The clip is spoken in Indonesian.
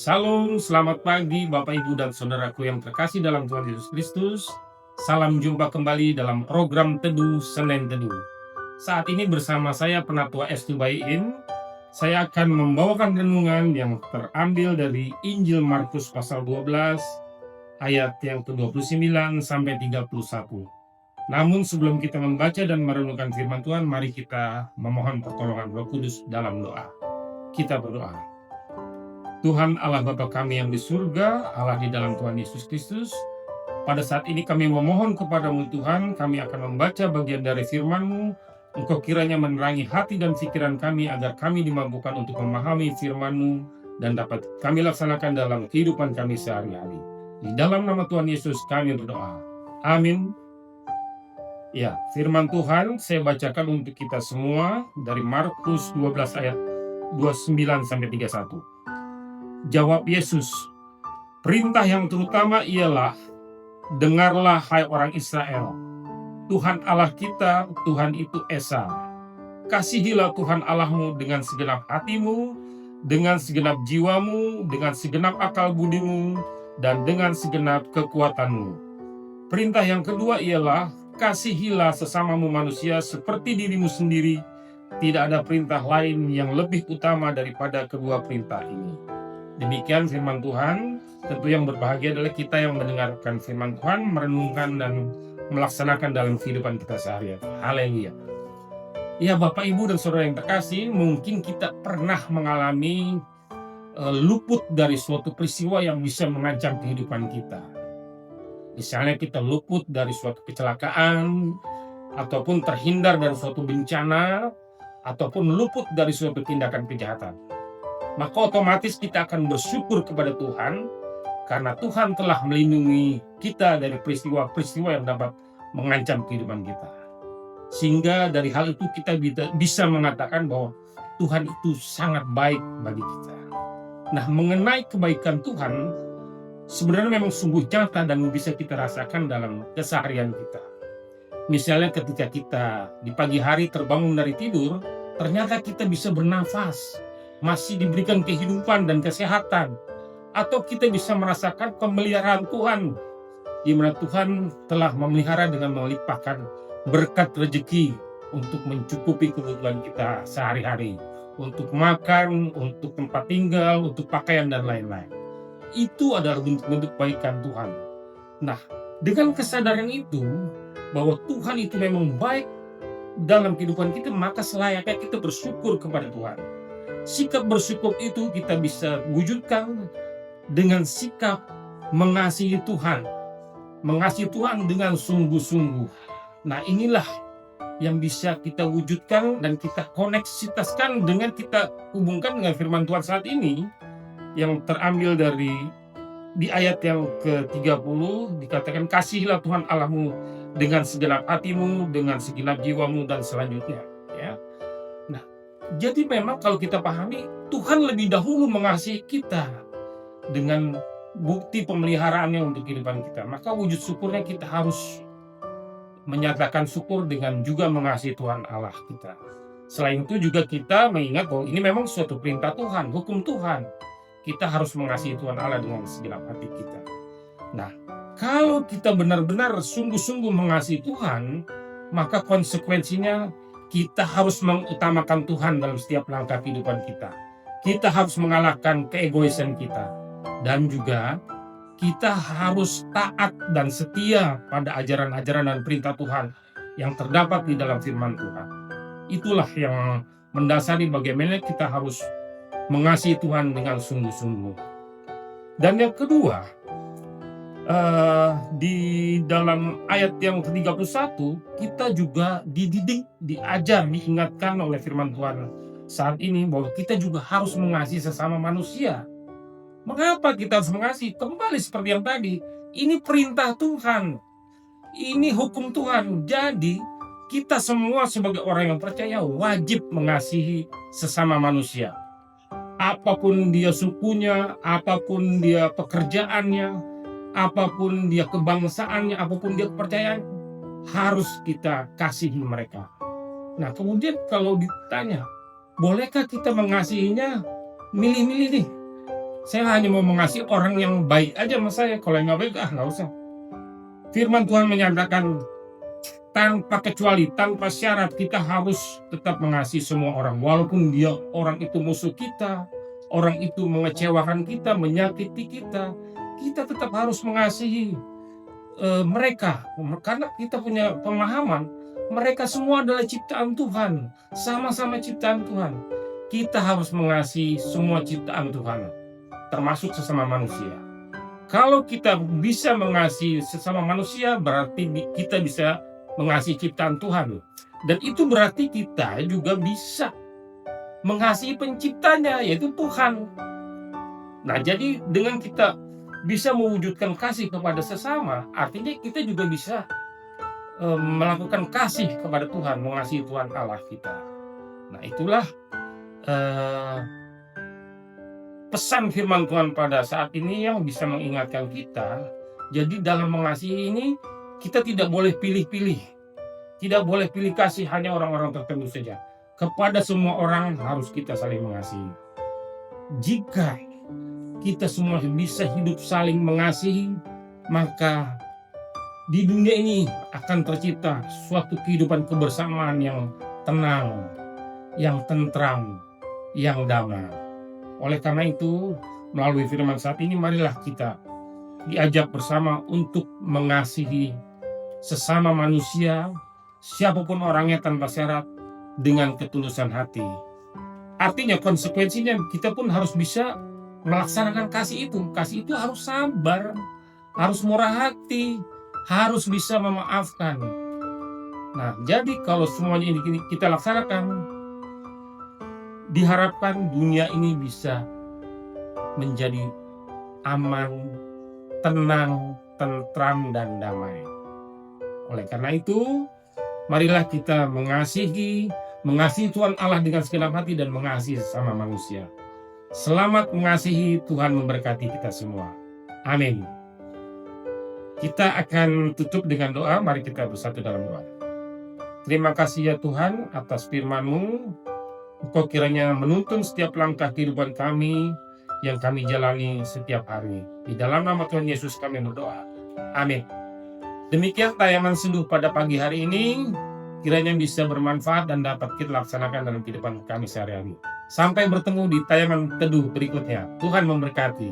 Shalom, selamat pagi Bapak Ibu dan Saudaraku yang terkasih dalam Tuhan Yesus Kristus. Salam jumpa kembali dalam program Teduh Senin Teduh. Saat ini bersama saya Penatua Estu Bayin, saya akan membawakan renungan yang terambil dari Injil Markus pasal 12 ayat yang ke-29 sampai 31. Namun sebelum kita membaca dan merenungkan firman Tuhan, mari kita memohon pertolongan Roh Kudus dalam doa. Kita berdoa. Tuhan Allah Bapa kami yang di surga, Allah di dalam Tuhan Yesus Kristus, pada saat ini kami memohon kepadamu Tuhan, kami akan membaca bagian dari firman-Mu. Engkau kiranya menerangi hati dan pikiran kami agar kami dimampukan untuk memahami firman-Mu dan dapat kami laksanakan dalam kehidupan kami sehari-hari. Di dalam nama Tuhan Yesus kami berdoa. Amin. Ya, firman Tuhan saya bacakan untuk kita semua dari Markus 12 ayat 29 sampai 31. Jawab Yesus, perintah yang terutama ialah, dengarlah hai orang Israel, Tuhan Allah kita, Tuhan itu Esa. Kasihilah Tuhan Allahmu dengan segenap hatimu, dengan segenap jiwamu, dengan segenap akal budimu, dan dengan segenap kekuatanmu. Perintah yang kedua ialah, kasihilah sesamamu manusia seperti dirimu sendiri. Tidak ada perintah lain yang lebih utama daripada kedua perintah ini. Demikian firman Tuhan. Tentu yang berbahagia adalah kita yang mendengarkan firman Tuhan, merenungkan dan melaksanakan dalam kehidupan kita sehari-hari. Haleluya. Ya Bapak Ibu dan Saudara yang terkasih, mungkin kita pernah mengalami luput dari suatu peristiwa yang bisa mengancam kehidupan kita. Misalnya kita luput dari suatu kecelakaan, ataupun terhindar dari suatu bencana, ataupun luput dari suatu tindakan kejahatan. Maka otomatis kita akan bersyukur kepada Tuhan karena Tuhan telah melindungi kita dari peristiwa-peristiwa yang dapat mengancam kehidupan kita. Sehingga dari hal itu kita bisa mengatakan bahwa Tuhan itu sangat baik bagi kita. Nah, mengenai kebaikan Tuhan sebenarnya memang sungguh nyata dan bisa kita rasakan dalam keseharian kita. Misalnya ketika kita di pagi hari terbangun dari tidur, ternyata kita bisa bernafas, masih diberikan kehidupan dan kesehatan, atau kita bisa merasakan pemeliharaan Tuhan, di mana Tuhan telah memelihara dengan melimpahkan berkat rezeki untuk mencukupi kebutuhan kita sehari-hari, untuk makan, untuk tempat tinggal, untuk pakaian dan lain-lain. Itu adalah bentuk-bentuk kebaikan Tuhan. Nah, dengan kesadaran itu bahwa Tuhan itu memang baik dalam kehidupan kita, maka selayaknya kita bersyukur kepada Tuhan. Sikap bersyukur itu kita bisa wujudkan dengan sikap mengasihi Tuhan. Mengasihi Tuhan dengan sungguh-sungguh. Nah, inilah yang bisa kita wujudkan dan kita koneksitaskan dengan kita hubungkan dengan firman Tuhan saat ini yang terambil dari di ayat yang ke-30 dikatakan, kasihilah Tuhan Allahmu dengan segenap hatimu, dengan segenap jiwamu, dan selanjutnya. Ya. Nah, jadi memang kalau kita pahami, Tuhan lebih dahulu mengasihi kita dengan bukti pemeliharaannya untuk kehidupan kita. Maka wujud syukurnya kita harus menyatakan syukur dengan juga mengasihi Tuhan Allah kita. Selain itu juga kita mengingat bahwa ini memang suatu perintah Tuhan, hukum Tuhan. Kita harus mengasihi Tuhan Allah dengan segenap hati kita. Nah, kalau kita benar-benar sungguh-sungguh mengasihi Tuhan, maka konsekuensinya kita harus mengutamakan Tuhan dalam setiap langkah kehidupan kita. Kita harus mengalahkan keegoisan kita. Dan juga kita harus taat dan setia pada ajaran-ajaran dan perintah Tuhan yang terdapat di dalam firman Tuhan. Itulah yang mendasari bagaimana kita harus mengasihi Tuhan dengan sungguh-sungguh. Dan yang kedua, di dalam ayat yang ke-31 kita juga dididik, diajar, diingatkan oleh firman Tuhan saat ini bahwa kita juga harus mengasihi sesama manusia. Mengapa kita harus mengasihi? Kembali seperti yang tadi, ini perintah Tuhan, ini hukum Tuhan. Jadi kita semua sebagai orang yang percaya wajib mengasihi sesama manusia. Apapun dia sukunya, apapun dia pekerjaannya, apapun dia kebangsaannya, apapun dia kepercayaan, harus kita kasihi mereka. Nah, kemudian kalau ditanya, bolehkah kita mengasihinya milih-milih nih? Saya hanya mau mengasihi orang yang baik aja sama saya. Kalau yang nggak baik, nggak usah. Firman Tuhan menyatakan tanpa kecuali, tanpa syarat, kita harus tetap mengasihi semua orang. Walaupun orang itu musuh kita, orang itu mengecewakan kita, menyakiti kita, kita tetap harus mengasihi mereka. Karena kita punya pemahaman, mereka semua adalah ciptaan Tuhan. Sama-sama ciptaan Tuhan. Kita harus mengasihi semua ciptaan Tuhan, termasuk sesama manusia. Kalau kita bisa mengasihi sesama manusia, berarti kita bisa mengasihi ciptaan Tuhan. Dan itu berarti kita juga bisa mengasihi penciptanya, yaitu Tuhan. Nah, jadi dengan kita bisa mewujudkan kasih kepada sesama, artinya kita juga bisa melakukan kasih kepada Tuhan, mengasihi Tuhan Allah kita. Nah, itulah pesan firman Tuhan pada saat ini yang bisa mengingatkan kita. Jadi dalam mengasihi ini, kita tidak boleh pilih-pilih. Tidak boleh pilih kasih hanya orang-orang tertentu saja. Kepada semua orang harus kita saling mengasihi. Jika kita semua bisa hidup saling mengasihi, maka di dunia ini akan tercipta suatu kehidupan kebersamaan yang tenang, yang tentram, yang damai. Oleh karena itu, melalui firman saat ini, marilah kita diajak bersama untuk mengasihi sesama manusia, siapapun orangnya tanpa syarat, dengan ketulusan hati. Artinya konsekuensinya kita pun harus bisa melaksanakan kasih itu. Kasih itu harus sabar, harus murah hati, harus bisa memaafkan. Nah, jadi kalau semuanya ini kita laksanakan, diharapkan dunia ini bisa menjadi aman, tenang, tentram, dan damai. Oleh karena itu, marilah kita mengasihi Tuhan Allah dengan segenap hati dan mengasihi sesama manusia. Selamat mengasihi, Tuhan memberkati kita semua. Amin. Kita akan tutup dengan doa, mari kita bersatu dalam doa. Terima kasih ya Tuhan atas firman-Mu. Engkau kiranya menuntun setiap langkah kehidupan kami yang kami jalani setiap hari. Di dalam nama Tuhan Yesus kami berdoa. Amin. Demikian tayangan Seduh pada pagi hari ini. Kiranya bisa bermanfaat dan dapat kita laksanakan dalam kehidupan kami sehari-hari. Sampai bertemu di tayangan Teduh berikutnya. Tuhan memberkati.